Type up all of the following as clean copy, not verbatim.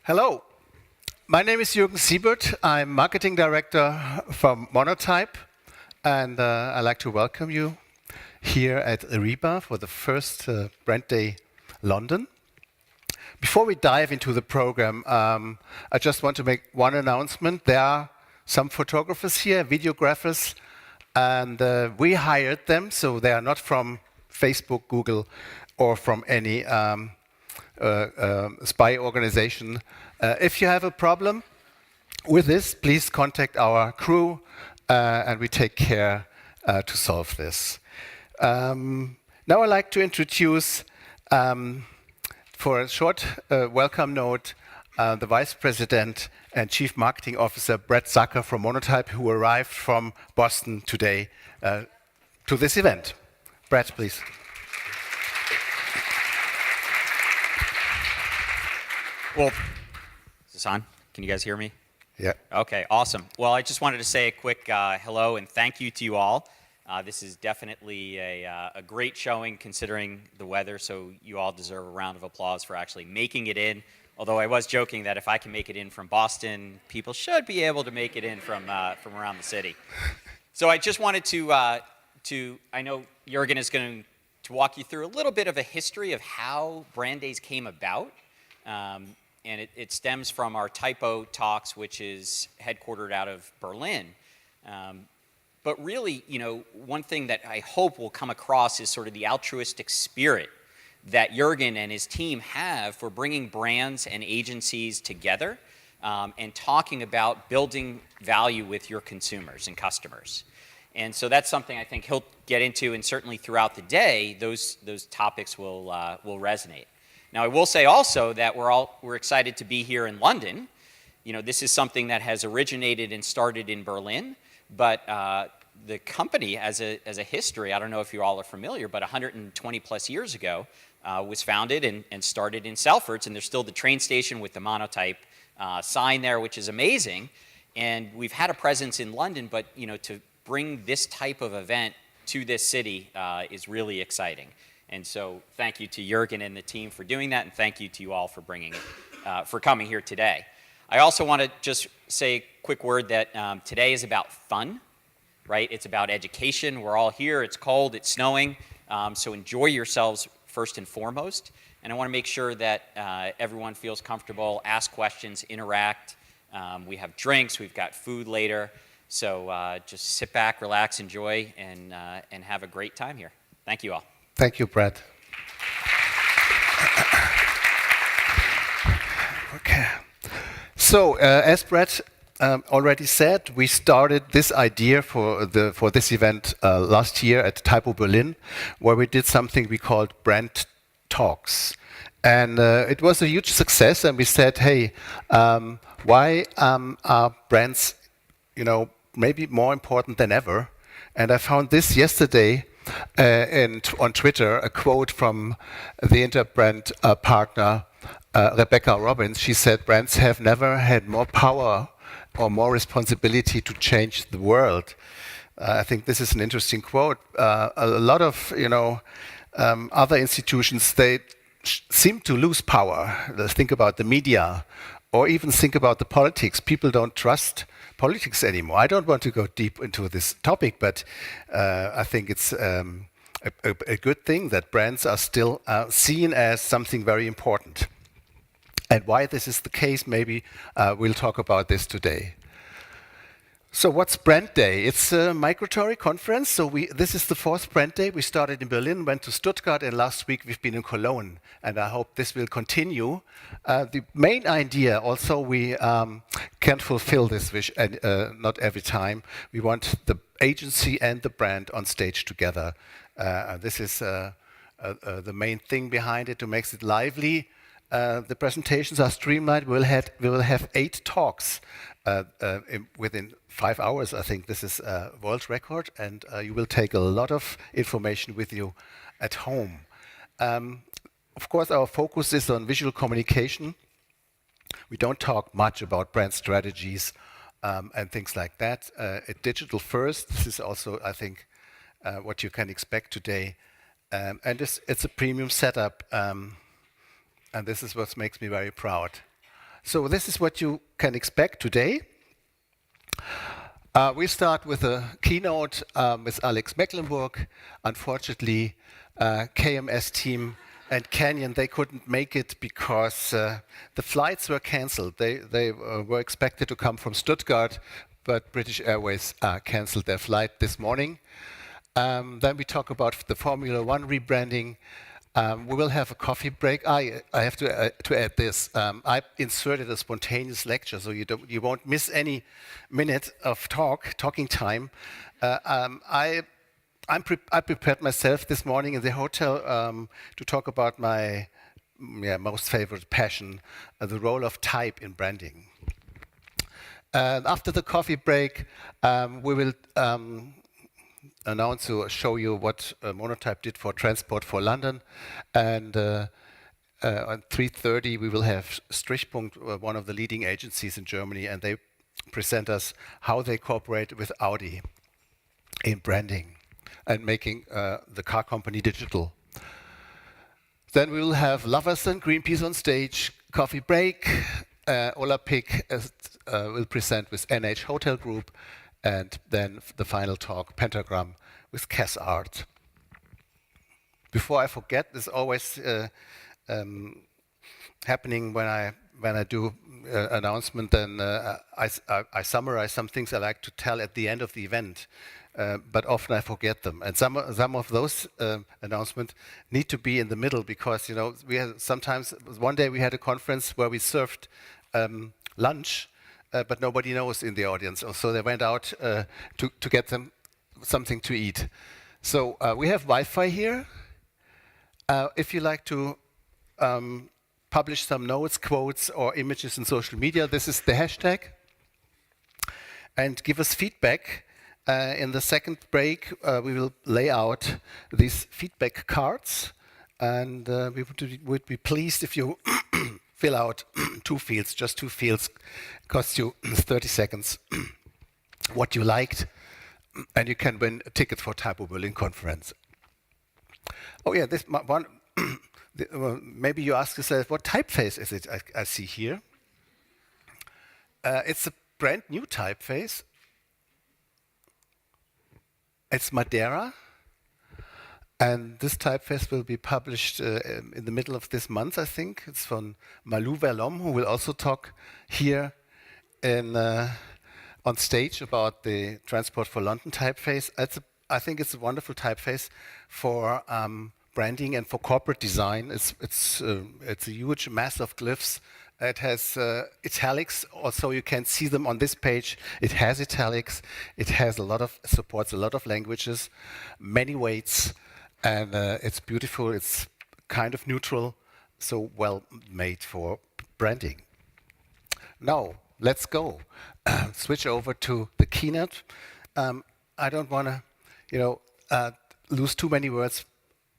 Hello, my name is Jürgen Siebert. I'm Marketing Director from Monotype, and I'd like to welcome you here at Ariba for the first Brand Day London. Before we dive into the program, I just want to make one announcement. There are some photographers here, videographers, and we hired them, so they are not from Facebook, Google, or from any spy organization. If you have a problem with this, please contact our crew, and we take care to solve this. Now I'd like to introduce, for a short welcome note, the Vice President and Chief Marketing Officer, Brad Zucker from Monotype, who arrived from Boston today to this event. Brad, please. Well, is this on? Can you guys hear me? Yeah. Okay, awesome. Well, I just wanted to say a quick hello and thank you to you all. This is definitely a great showing considering the weather, so you all deserve a round of applause for actually making it in. Although I was joking that if I can make it in from Boston, people should be able to make it in from around the city. So I just wanted to I know Jürgen is going to walk you through a little bit of a history of how Brand Days came about. And it stems from our Typo Talks, which is headquartered out of Berlin. But really, you know, one thing that I hope will come across is sort of the altruistic spirit that Jürgen and his team have for bringing brands and agencies together and talking about building value with your consumers and customers. And so that's something I think he'll get into, and certainly throughout the day, those topics will resonate. Now, I will say also that we're excited to be here in London. You know, this is something that has originated and started in Berlin, but the company as a history, I don't know if you all are familiar, but 120 plus years ago was founded and started in Salford, and there's still the train station with the Monotype sign there, which is amazing. And we've had a presence in London, but you know, to bring this type of event to this city is really exciting. And so thank you to Jürgen and the team for doing that, and thank you to you all for for coming here today. I also want to just say a quick word that today is about fun, right? It's about education. We're all here. It's cold. It's snowing. So enjoy yourselves first and foremost. And I want to make sure that everyone feels comfortable, ask questions, interact. We have drinks. We've got food later. So just sit back, relax, enjoy, and have a great time here. Thank you all. Thank you, Brad. Okay. So, as Brad already said, we started this idea for this event last year at Typo Berlin, where we did something we called Brand Talks, and it was a huge success. And we said, hey, why are brands, you know, maybe more important than ever? And I found this yesterday. And on Twitter, a quote from the Interbrand partner, Rebecca Robbins. She said, brands have never had more power or more responsibility to change the world. I think this is an interesting quote. A lot of, you know, other institutions, they seem to lose power. Let's think about the media, or even think about the politics. People don't trust politics anymore. I don't want to go deep into this topic, but I think it's a good thing that brands are still seen as something very important. And why this is the case, maybe we'll talk about this today. So what's Brand Day? It's a migratory conference. So this is the fourth Brand Day. We started in Berlin, went to Stuttgart, and last week we've been in Cologne. And I hope this will continue. The main idea, also, we can't fulfill this wish, not every time. We want the agency and the brand on stage together. This is the main thing behind it, to make it lively. The presentations are streamlined. We will have 8 talks within 5 hours. I think this is a world record, and you will take a lot of information with you at home. Of course, our focus is on visual communication. We don't talk much about brand strategies and things like that. Digital first. This is also, I think, what you can expect today. And it's a premium setup. And this is what makes me very proud. So this is what you can expect today. We start with a keynote with Alex Mecklenburg. Unfortunately, KMS team and Canyon, they couldn't make it because the flights were cancelled. They were expected to come from Stuttgart, but British Airways cancelled their flight this morning. Then we talk about the Formula One rebranding. We will have a coffee break. I have to add this. I inserted a spontaneous lecture, so you won't miss any minute of talking time. I prepared myself this morning in the hotel to talk about my most favorite passion, the role of type in branding. After the coffee break, we will announce or show you what Monotype did for Transport for London. And on 3:30, we will have Strichpunkt, one of the leading agencies in Germany, and they present us how they cooperate with Audi in branding and making the car company digital. Then we will have Lovers and Greenpeace on stage, coffee break. Ola Pick will present with NH Hotel Group, and then the final talk, Pentagram, with Cass Art. Before I forget, this is always happening when I do announcement. Then I summarize some things I like to tell at the end of the event, but often I forget them. And some of those announcements need to be in the middle because we had sometimes. One day we had a conference where we served lunch. But nobody knows in the audience, so they went out to get them something to eat. So we have Wi-Fi here. If you like to publish some notes, quotes, or images in social media, this is the hashtag. And give us feedback. In the second break, we will lay out these feedback cards, and we would be pleased if you fill out just two fields, costs you 30 seconds, what you liked, and you can win a ticket for Typo Berlin conference. Oh yeah, this one, maybe you ask yourself, what typeface is it I see here? It's a brand new typeface. It's Madeira. And this typeface will be published in the middle of this month, I think. It's from Malou Verlom, who will also talk here on stage about the Transport for London typeface. I think it's a wonderful typeface for branding and for corporate design. It's a huge mass of glyphs. It has italics, also you can see them on this page. It has italics. It has supports a lot of languages, many weights. And it's beautiful, it's kind of neutral, so well made for branding. Now, let's go. Switch over to the keynote. I don't want to, lose too many words.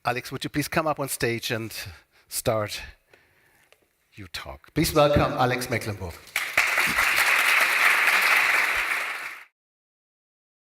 Alex, would you please come up on stage and start your talk? Please welcome Alex Mecklenburg.